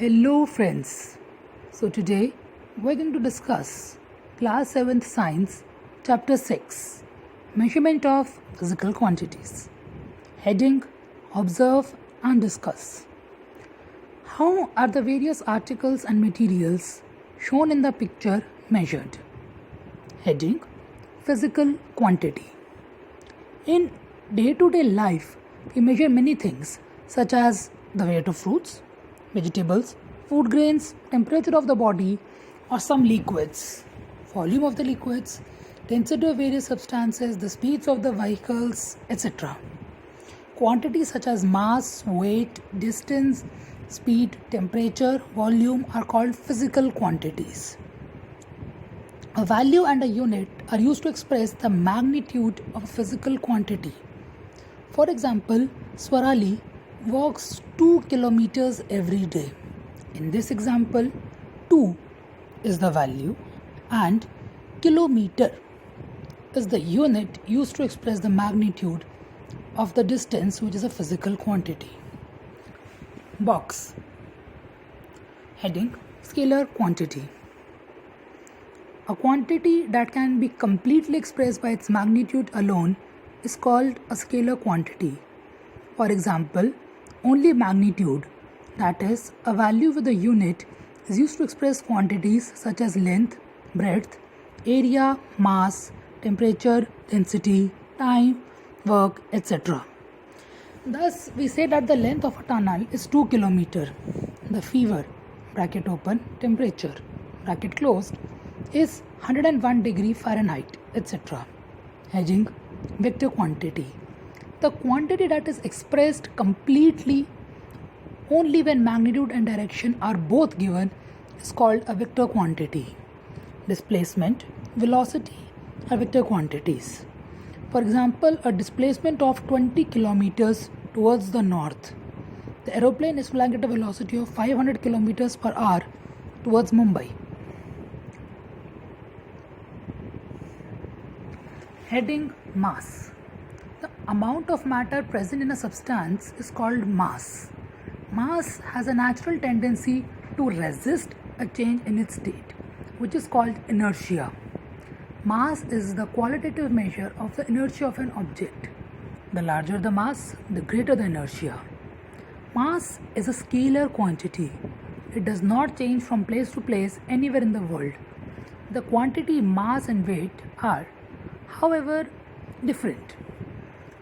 Hello friends. So today we're going to discuss class 7th science chapter 6 measurement of physical quantities. Heading observe and discuss. How are the various articles and materials shown in the picture measured? Heading physical quantity. In day-to-day life we measure many things such as the weight of fruits, vegetables, food grains, temperature of the body or some liquids, volume of the liquids, density of various substances, the speeds of the vehicles, etc. Quantities such as mass, weight, distance, speed, temperature, volume are called physical quantities. A value and a unit are used to express the magnitude of a physical quantity. For example, Swarali walks 2 kilometers every day. In this example, 2 is the value and kilometer is the unit used to express the magnitude of the distance, which is a physical quantity. Box. Heading scalar quantity. A quantity that can be completely expressed by its magnitude alone is called a scalar quantity. For example, only magnitude, that is, a value with a unit, is used to express quantities such as length, breadth, area, mass, temperature, density, time, work, etc. Thus, we say that the length of a tunnel is 2 km. The fever, bracket open, temperature, bracket closed, is 101 degree Fahrenheit, etc. Heading vector quantity. The quantity that is expressed completely only when magnitude and direction are both given is called a vector quantity. Displacement, velocity are vector quantities. For example, a displacement of 20 kilometers towards the north. The aeroplane is flying at a velocity of 500 kilometers per hour towards Mumbai. Heading mass. The amount of matter present in a substance is called mass. Mass has a natural tendency to resist a change in its state, which is called inertia. Mass is the qualitative measure of the inertia of an object. The larger the mass, the greater the inertia. Mass is a scalar quantity. It does not change from place to place anywhere in the world. The quantity mass and weight are, however, different.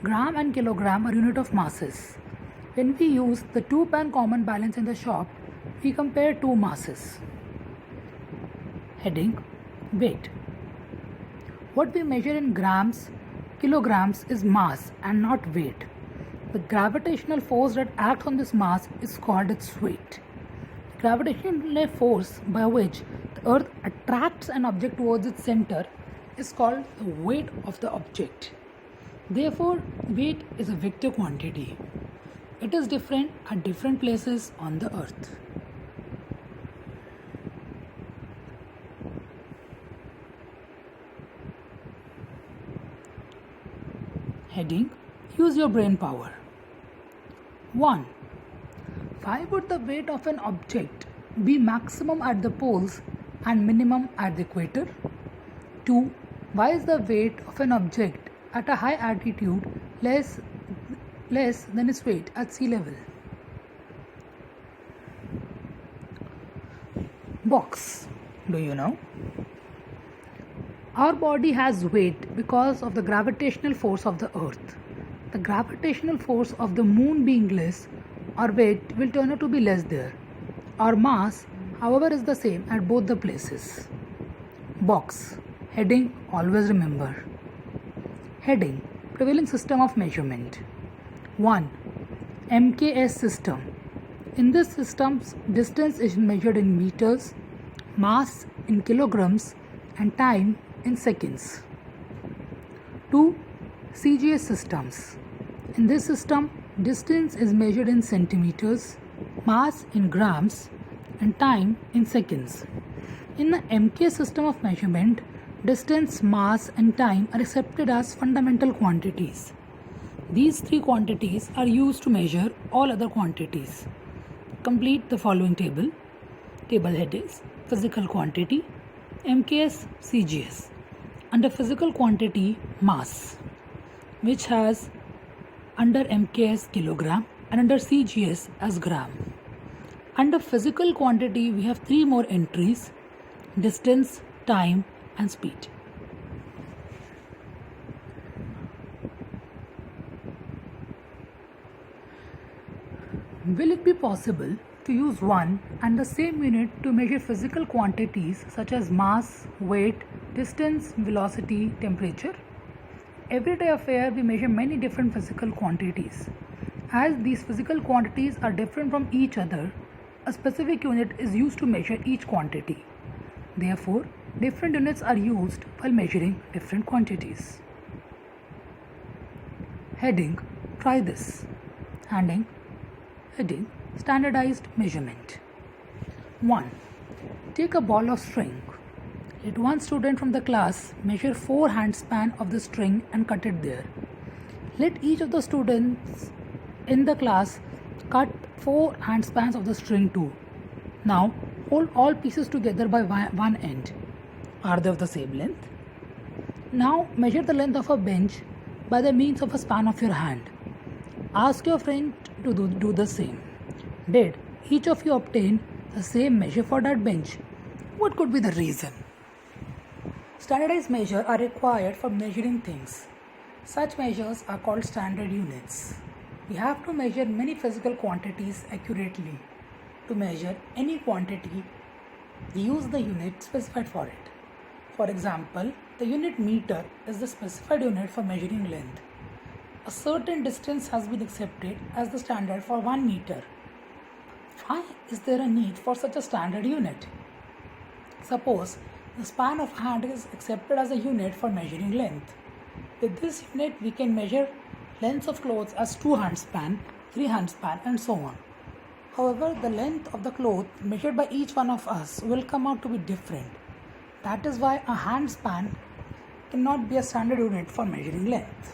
Gram and kilogram are unit of masses. When we use the 2-pan common balance in the shop, we compare two masses. Heading weight. What we measure in grams, kilograms is mass and not weight. The gravitational force that acts on this mass is called its weight. The gravitational force by which the earth attracts an object towards its center is called the weight of the object. Therefore, weight is a vector quantity. It is different at different places on the earth. Heading use your brain power. 1. Why would the weight of an object be maximum at the poles and minimum at the equator? 2. Why is the weight of an object at a high altitude less than its weight at sea level? Box. Do you know? Our body has weight because of the gravitational force of the earth. The gravitational force of the moon being less, our weight will turn out to be less there. Our mass, however, is the same at both the places. Box. Heading always remember. Heading prevailing system of measurement. 1. MKS system. In this system, distance is measured in meters, mass in kilograms, and time in seconds. 2. CGS systems. In this system, distance is measured in centimeters, mass in grams, and time in seconds. In the MK system of measurement, distance, mass, and time are accepted as fundamental quantities. These three quantities are used to measure all other quantities. Complete the following table. Table headings: physical quantity, MKS, CGS. Under physical quantity, mass, which has under MKS kilogram and under CGS as gram. Under physical quantity, we have three more entries: distance, time, and speed. Will it be possible to use one and the same unit to measure physical quantities such as mass, weight, distance, velocity, temperature? Everyday affair, we measure many different physical quantities. As these physical quantities are different from each other, a specific unit is used to measure each quantity. Therefore, different units are used while measuring different quantities. Heading: Try this. Heading: Standardized measurement. 1. Take a ball of string. Let one student from the class measure 4 handspan of the string and cut it there. Let each of the students in the class cut 4 handspans of the string too. Now hold all pieces together by one end. Are they of the same length? Now measure the length of a bench by the means of a span of your hand. Ask your friend to do the same. Did each of you obtain the same measure for that bench? What could be the reason? Standardized measures are required for measuring things. Such measures are called standard units. We have to measure many physical quantities accurately. To measure any quantity, we use the unit specified for it. For example, the unit meter is the specified unit for measuring length. A certain distance has been accepted as the standard for 1 meter. Why is there a need for such a standard unit? Suppose the span of hand is accepted as a unit for measuring length. With this unit, we can measure lengths of clothes as 2 handspan, 3 handspan, and so on. However, the length of the cloth measured by each one of us will come out to be different. That is why a handspan cannot be a standard unit for measuring length.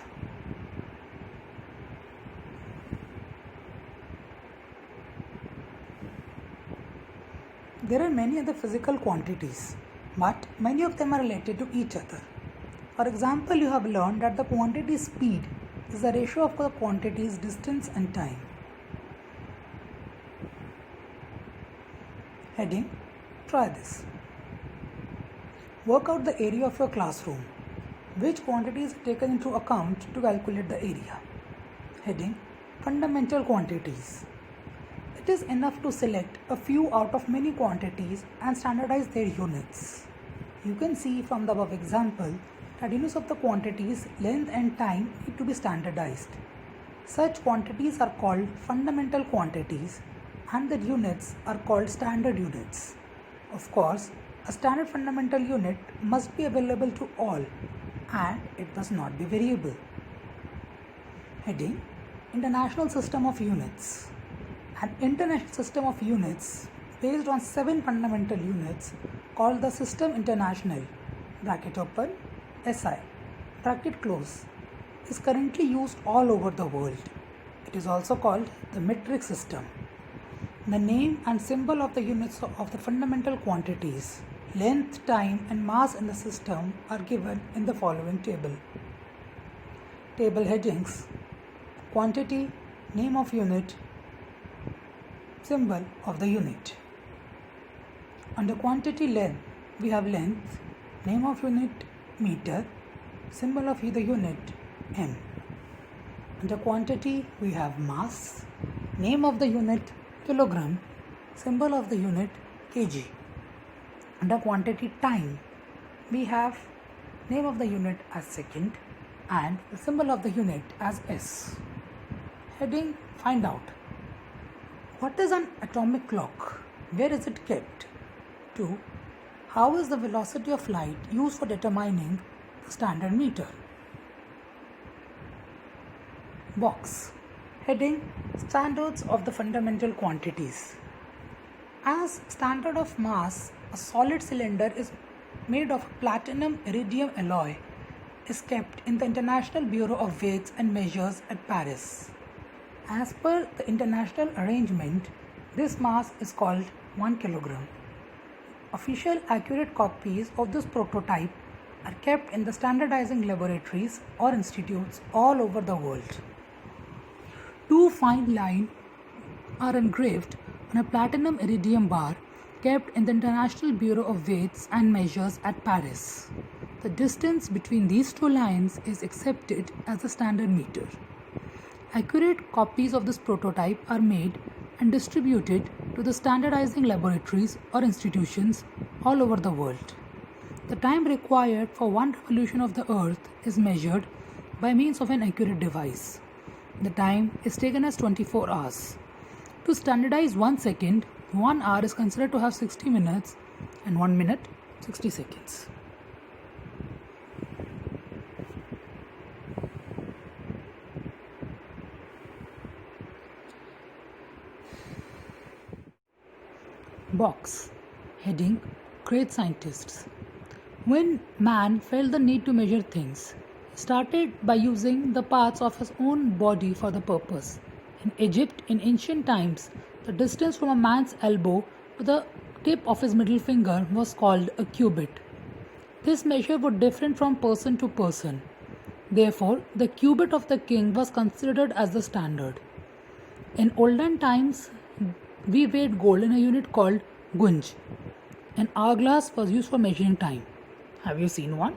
There are many other physical quantities, but many of them are related to each other. For example, you have learned that the quantity speed is the ratio of the quantities distance and time. Heading: Try this. Work out the area of your classroom. Which quantities are taken into account to calculate the area? Heading: Fundamental quantities. It is enough to select a few out of many quantities and standardize their units. You can see from the above example that units of the quantities length and time need to be standardized. Such quantities are called fundamental quantities and their units are called standard units. Of course, a standard fundamental unit must be available to all and it must not be variable. Heading: International System of Units. An international system of units based on 7 fundamental units called the System International (bracket open) SI bracket close is currently used all over the world. It is also called the metric system. The name and symbol of the units of the fundamental quantities, length, time, and mass in the system are given in the following table. Table headings: quantity, name of unit, symbol of the unit. Under quantity length, we have length, name of unit meter, symbol of the unit m. Under quantity, we have mass, name of the unit kilogram, symbol of the unit kg. Under quantity time, we have name of the unit as second and the symbol of the unit as S. Heading: Find out. What is an atomic clock? Where is it kept? 2. How is the velocity of light used for determining the standard meter? Box. Heading: Standards of the fundamental quantities. As standard of mass, a solid cylinder is made of platinum iridium alloy is kept in the International Bureau of Weights and Measures at Paris. As per the international arrangement, This mass is called 1 kilogram. Official accurate copies of this prototype are kept in the standardizing laboratories or institutes all over the world. Two fine lines are engraved on a platinum iridium bar kept in the International Bureau of Weights and Measures at Paris. The distance between these two lines is accepted as the standard meter. Accurate copies of this prototype are made and distributed to the standardizing laboratories or institutions all over the world. The time required for one revolution of the Earth is measured by means of an accurate device. The time is taken as 24 hours. To standardize 1 second, 1 hour is considered to have 60 minutes and 1 minute 60 seconds. Box. Heading: Great Scientists. When man felt the need to measure things, he started by using the parts of his own body for the purpose. In Egypt, in ancient times, the distance from a man's elbow to the tip of his middle finger was called a cubit. This measure was different from person to person. Therefore, the cubit of the king was considered as the standard. In olden times, we weighed gold in a unit called gunj. An hourglass was used for measuring time. Have you seen one?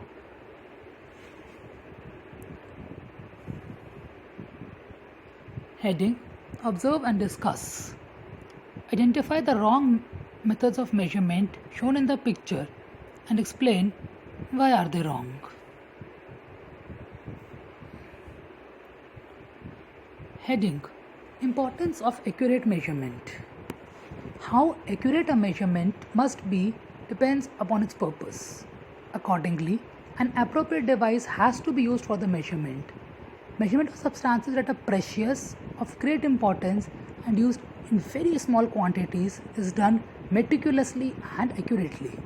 Heading: Observe and discuss. Identify the wrong methods of measurement shown in the picture and explain why are they wrong. Heading: Importance of accurate measurement. How accurate a measurement must be depends upon its purpose. Accordingly, an appropriate device has to be used for the measurement. Measurement of substances that are precious, of great importance, and used in very small quantities is done meticulously and accurately.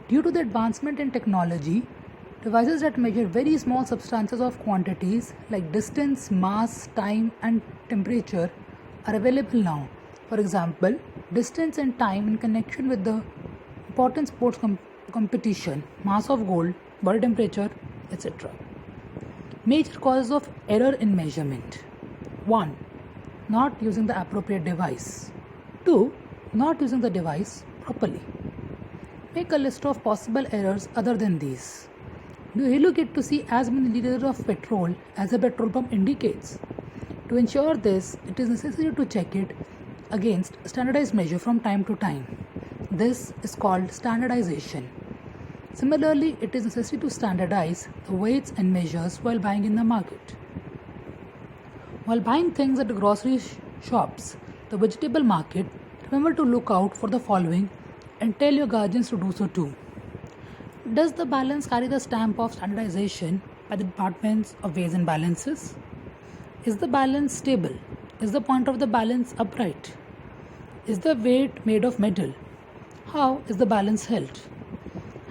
Due to the advancement in technology, devices that measure very small substances of quantities like distance, mass, time, and temperature are available now. For example, distance and time in connection with the important sports competition, mass of gold, body temperature, etc. Major causes of error in measurement: 1. Not using the appropriate device. 2. Not using the device properly. Make a list of possible errors other than these. Do you really get to see as many liters of petrol as a petrol pump indicates? To ensure this, it is necessary to check it against standardized measure from time to time. This is called standardization. Similarly, it is necessary to standardize the weights and measures while buying in the market. While buying things at the grocery shops, the vegetable market, remember to look out for the following and tell your guardians to do so too. Does the balance carry the stamp of standardization by the departments of weights and balances? Is the balance stable? Is the point of the balance upright? Is the weight made of metal? How is the balance held?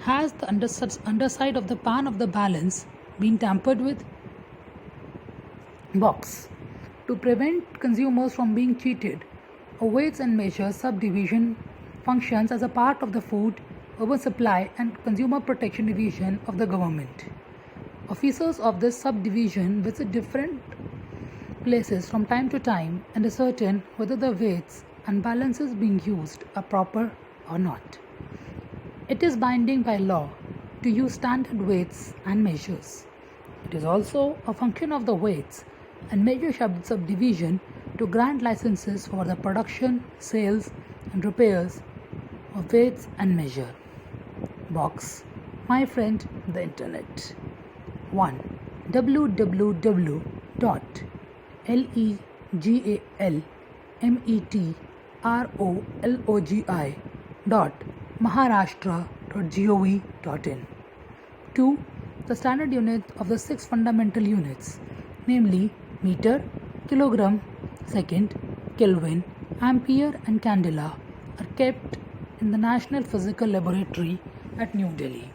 Has the underside of the pan of the balance been tampered with? Box. To prevent consumers from being cheated, a weights and measures subdivision functions as a part of the Food, Urban Supply and Consumer Protection Division of the government. Officers of this subdivision visit different places from time to time and ascertain whether the weights and balances being used are proper or not. It is binding by law to use standard weights and measures. It is also a function of the weights and measure subdivision to grant licenses for the production, sales and repairs of weights and measure. Box. My friend, the internet. 1. www.legalmetrologi.maharashtra.gov.in. 2. The standard unit of the 6 fundamental units, namely meter, kilogram, second, Kelvin, ampere and candela, are kept in the National Physical Laboratory at New Delhi.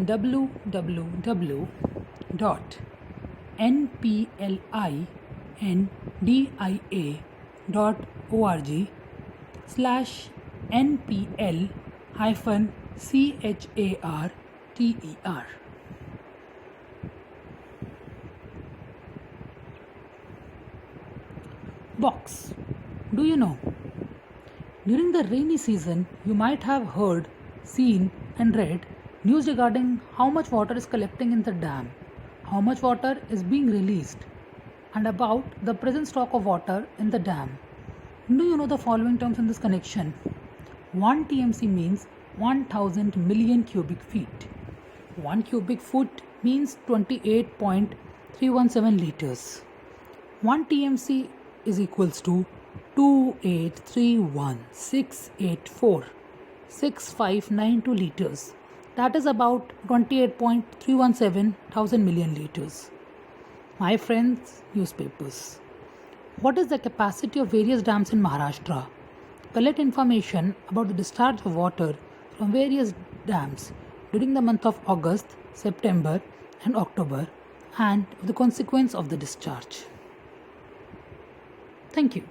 www.nplindia.org www.npl-charter. Box. Do you know? During the rainy season, you might have heard, seen, and read news regarding how much water is collecting in the dam, how much water is being released, and about the present stock of water in the dam. Do you know the following terms in this connection? 1 TMC means 1000 million cubic feet. 1 cubic foot means 28.317 liters. 1 TMC is equals to 2831,684,6592 liters. That is about 28.317 thousand million liters. My friends, newspapers. What is the capacity of various dams in Maharashtra? Collect information about the discharge of water from various dams during the month of August, September, and October, and the consequence of the discharge. Thank you.